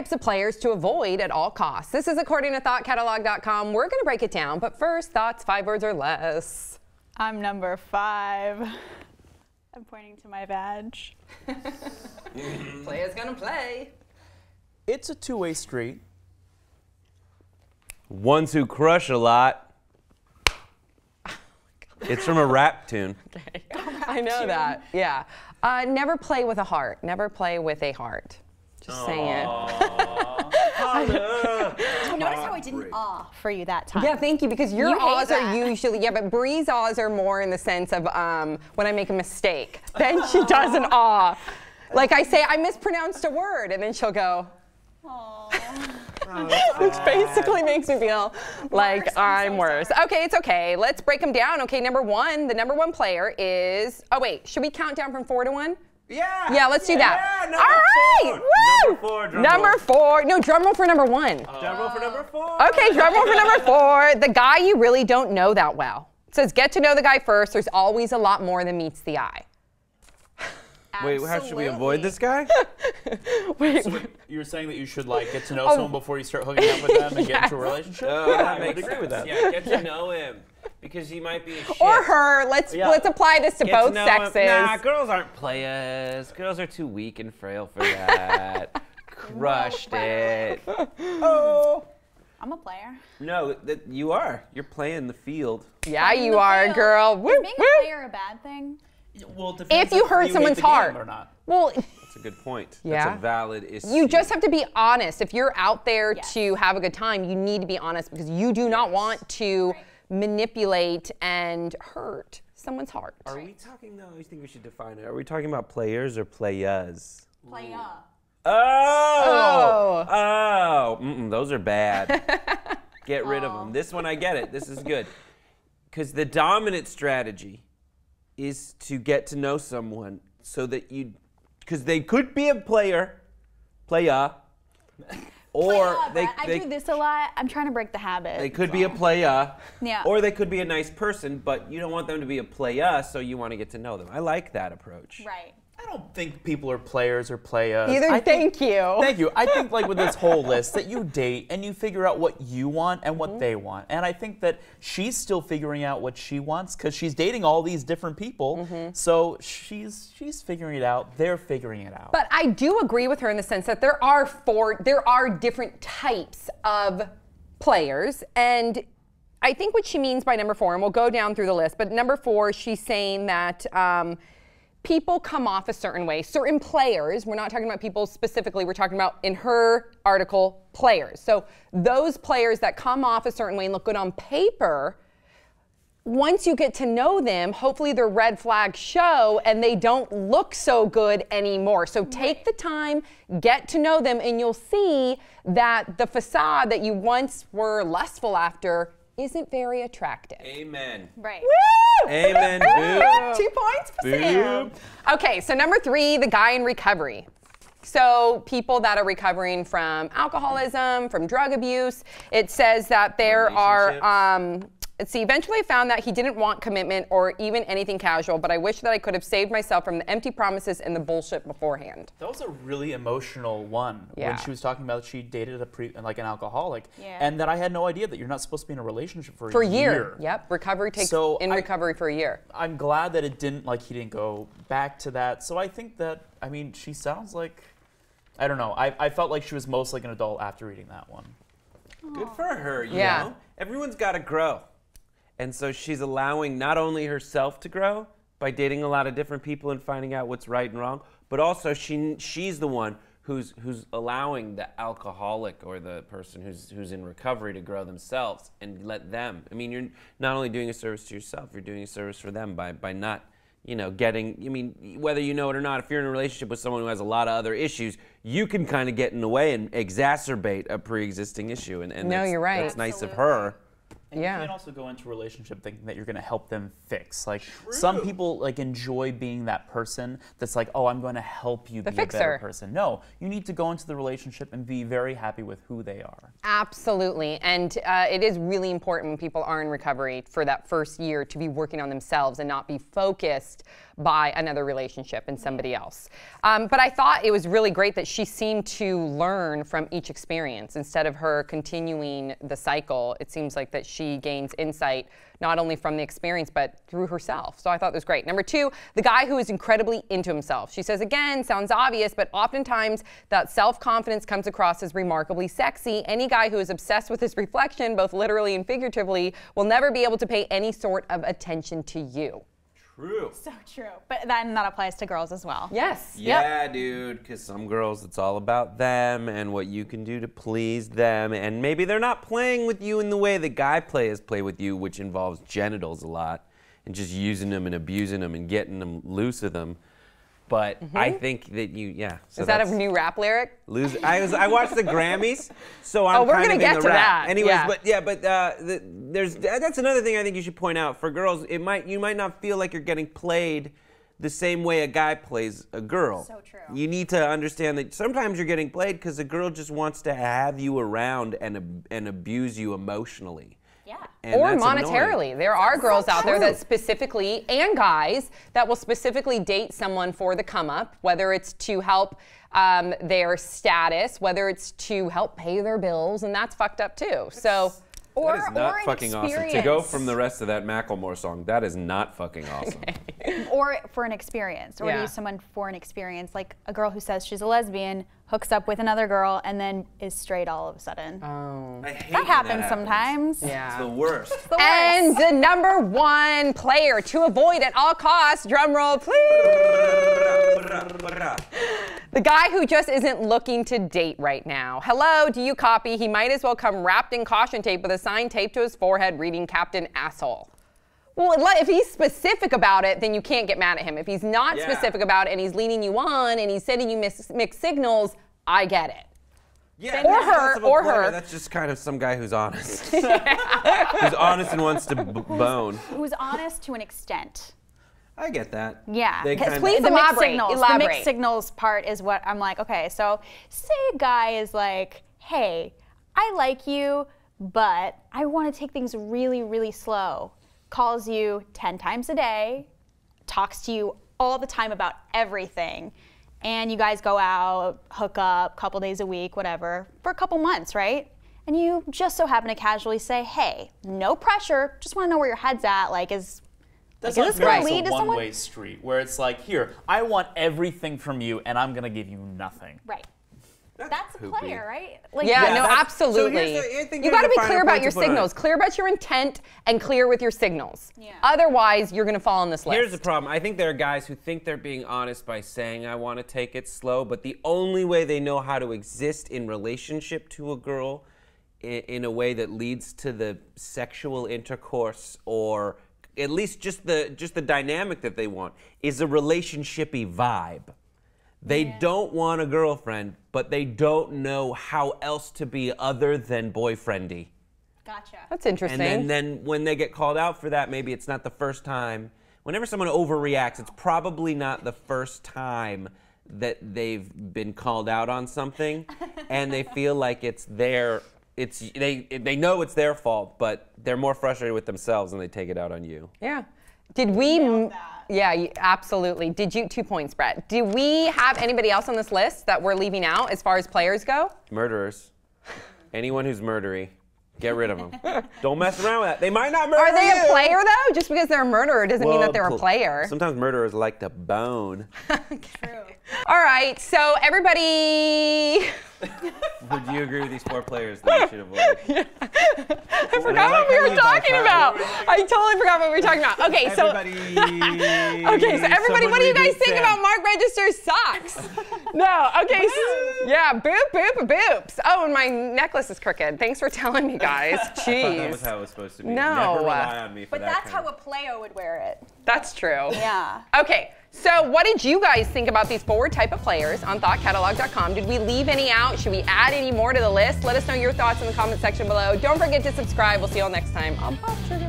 types of players to avoid at all costs. This is according to ThoughtCatalog.com. We're going to break it down, but first, thoughts 5 words or less. I'm number 5. I'm pointing to my badge. Player's gonna play. It's a two-way street. Ones who crush a lot. It's from a rap tune. Okay. I know that. Yeah. Never play with a heart. Never play with a heart. Just saying. Notice how I didn't for you that time. Yeah, thank you, because your You hate ahs are that. usually, yeah, but Bree's ahs are more in the sense of when I make a mistake. Then she does an ah. Like I say, I mispronounced a word, and then she'll go, which basically makes me feel like I'm worse. Okay, it's okay. Let's break them down. Okay, number 1, the number 1 player is, oh wait, should we count down from 4 to 1? Yeah. Yeah, let's do that. Yeah, All right. Woo! Number 4. Number 4. No, drum roll for number 1. Drum roll for number 4. Okay, drum roll for number 4. The guy you really don't know that well. It says get to know the guy first. There's always a lot more than meets the eye. Wait, how should we avoid this guy? Wait, So you're saying that you should like get to know someone before you start hooking up with them and get into a relationship? I would agree with that. Yeah, get to know him. Because he might be a shit. or her. Let's apply this to Get both know sexes. him. Nah, girls aren't players. Girls are too weak and frail for that. Crushed it. Oh. I'm a player. No, you are. You're playing the field. Yeah, you are, girl. Woo, Is being woo. a player a bad thing? Well, it depends If you hurt hate someone's the game heart. or not. Well, That's a good point. Yeah. That's a valid issue. you just have to be honest. If you're out there Yes. to have a good time, you need to be honest, because you do not want to manipulate and hurt someone's heart. Are we talking, though? I think we should define it. Are we talking about players or playas? Player. Oh! Those are bad. Get rid of them. This one, I get it. This is good. Because the dominant strategy is to get to know someone so that you, because they could be a playa, or I do this a lot. I'm trying to break the habit. they could be a playa, Yeah. or they could be a nice person, but you don't want them to be a playa, so you want to get to know them. I like that approach. Right. I don't think people are players or playas. Either, I think- thank you. Thank you. I think like with this whole list that you date and you figure out what you want and what they want. And I think that she's still figuring out what she wants because she's dating all these different people. So she's figuring it out. They're figuring it out. But I do agree with her in the sense that there are different types of players, and I think what she means by number 4, and we'll go down through the list, but number 4, she's saying that people come off a certain way. Certain players, we're not talking about people specifically, we're talking about, in her article, players. So those players that come off a certain way and look good on paper, once you get to know them, hopefully their red flags show and they don't look so good anymore. So take the time, get to know them, and you'll see that the facade that you once were lustful after isn't very attractive. Amen. Right. Woo! Amen. Woo! Boop. 2 points for Boop. Sam. Okay, so number 3, the guy in recovery. So people that are recovering from alcoholism, from drug abuse. It says that there are, let's see, eventually I found that he didn't want commitment or even anything casual, but I wish that I could have saved myself from the empty promises and the bullshit beforehand. That was a really emotional one Yeah. when she was talking about she dated Mm-hmm. an alcoholic, Yeah. and that I had no idea that you're not supposed to be in a relationship for For a year. Yep, recovery takes So recovery for a year. I'm glad that it didn't he didn't go back to that. So I think that she sounds like, I don't know. I felt like she was most like an adult after reading that one. Good for her, you Yeah. know? Everyone's got to grow. And so she's allowing not only herself to grow by dating a lot of different people and finding out what's right and wrong, but also she's the one who's allowing the alcoholic or the person who's in recovery to grow themselves and let them. I mean, you're not only doing a service to yourself, you're doing a service for them by not, getting, whether you know it or not, if you're in a relationship with someone who has a lot of other issues, you can kind of get in the way and exacerbate a pre-existing issue. And No, you're right. That's nice of her. And Yeah. you can't also go into a relationship thinking that you're going to help them fix. Like some people like enjoy being that person that's like, oh, I'm going to help you be a fixer. better person. No, you need to go into the relationship and be very happy with who they are. Absolutely. And it is really important when people are in recovery for that first year to be working on themselves and not be focused by another relationship and somebody else. But I thought it was really great that she seemed to learn from each experience instead of her continuing the cycle. It seems like that she gains insight not only from the experience but through herself. So I thought that was great. Number 2, the guy who is incredibly into himself. She says, again, sounds obvious, but oftentimes that self-confidence comes across as remarkably sexy. Any guy who is obsessed with his reflection, both literally and figuratively, will never be able to pay any sort of attention to you. True. So true. But then that applies to girls as well. Yes. Yeah, dude, because some girls, it's all about them and what you can do to please them. And maybe they're not playing with you in the way that guy players play with you, which involves genitals a lot, and just using them and abusing them and getting them loose with them. But I think that So Is that a new rap lyric? I watched the Grammys, so I'm we're kind gonna of get in the to rap. that, Anyways, yeah. but that's another thing I think you should point out for girls. You might not feel like you're getting played the same way a guy plays a girl. So true. You need to understand that sometimes you're getting played because a girl just wants to have you around and abuse you emotionally. Yeah. And Or that's monetarily. annoying. There are girls out there true. that specifically, and guys, that will specifically date someone for the come up, whether it's to help their status, whether it's to help pay their bills, and that's fucked up too. So, Or, That is not or an fucking awesome. To experience. go from the rest of that Macklemore song, that is not fucking awesome. Or for an experience, or to Yeah. use someone for an experience, like a girl who says she's a lesbian, hooks up with another girl, and then is straight all of a sudden. I hate That happens sometimes. yeah. It's the worst. It's the worst. And the number 1 player to avoid at all costs, drum roll please. The guy who just isn't looking to date right now. Hello, do you copy? He might as well come wrapped in caution tape with a sign taped to his forehead reading Captain Asshole. Well, if he's specific about it, then you can't get mad at him. If he's not Yeah. specific about it and he's leading you on and he's sending you mixed signals, I get it. Yeah, Or that's her, less of a or player. her. That's just kind of some guy who's honest. Who's honest and wants to bone. Who's honest to an extent. I get that. Yeah. They Because kinda- please the mixed elaborate, signals. The elaborate. mixed signals part is what I'm like, okay, so say a guy is like, hey, I like you, but I want to take things really, really slow. Calls you 10 times a day, talks to you all the time about everything, and you guys go out, hook up, couple days a week, whatever, for a couple months, right? And you just so happen to casually say, hey, no pressure, just want to know where your head's at, like, is That's Like, not is this gonna fair. lead It's to a someone? one-way street where it's like, here, I want everything from you, and I'm gonna give you nothing. right. That's a poopy. player, right? Like, Yeah, no, that's- absolutely. so here's the- I think You here's got to the be final clear about point your to put on it. signals, clear about your intent, and clear with your signals. Yeah. Otherwise, you're going to fall on this list. Here's the problem. I think there are guys who think they're being honest by saying, I want to take it slow, but the only way they know how to exist in relationship to a girl in a way that leads to the sexual intercourse or at least just the dynamic that they want is a relationshipy vibe. They don't want a girlfriend, but they don't know how else to be other than boyfriendy. Gotcha. That's interesting. And then when they get called out for that, maybe it's not the first time. Whenever someone overreacts, it's probably not the first time that they've been called out on something, and they feel like they know it's their fault, but they're more frustrated with themselves and they take it out on you. Yeah. Did we? Yeah, absolutely. Did you? 2 points, Brett. Do we have anybody else on this list that we're leaving out as far as players go? Murderers. Anyone who's murdery, get rid of them. Don't mess around with that. They might not murder Are they you. a player though? Just because they're a murderer doesn't mean that they're a Well, player. Sometimes murderers like to bone. True. All right, so everybody. Would you agree with these 4 players that we should avoid? I forgot what we were talking about. I totally forgot what we were talking about. Okay, so. Okay, so everybody, what do you guys think about Mark Register's socks? No, okay, yeah, boops. Oh, and my necklace is crooked. Thanks for telling me, guys. I thought that was Jeez, how it was supposed to be. No. Never rely on me for But that that's kind how a player would wear it. that's true. Yeah. Okay, So what did you guys think about these 4 type of players on thoughtcatalog.com? Did we leave any out? Should we add any more to the list? Let us know your thoughts in the comment section below. Don't forget to subscribe. We'll see you all next time on Pop Sugar.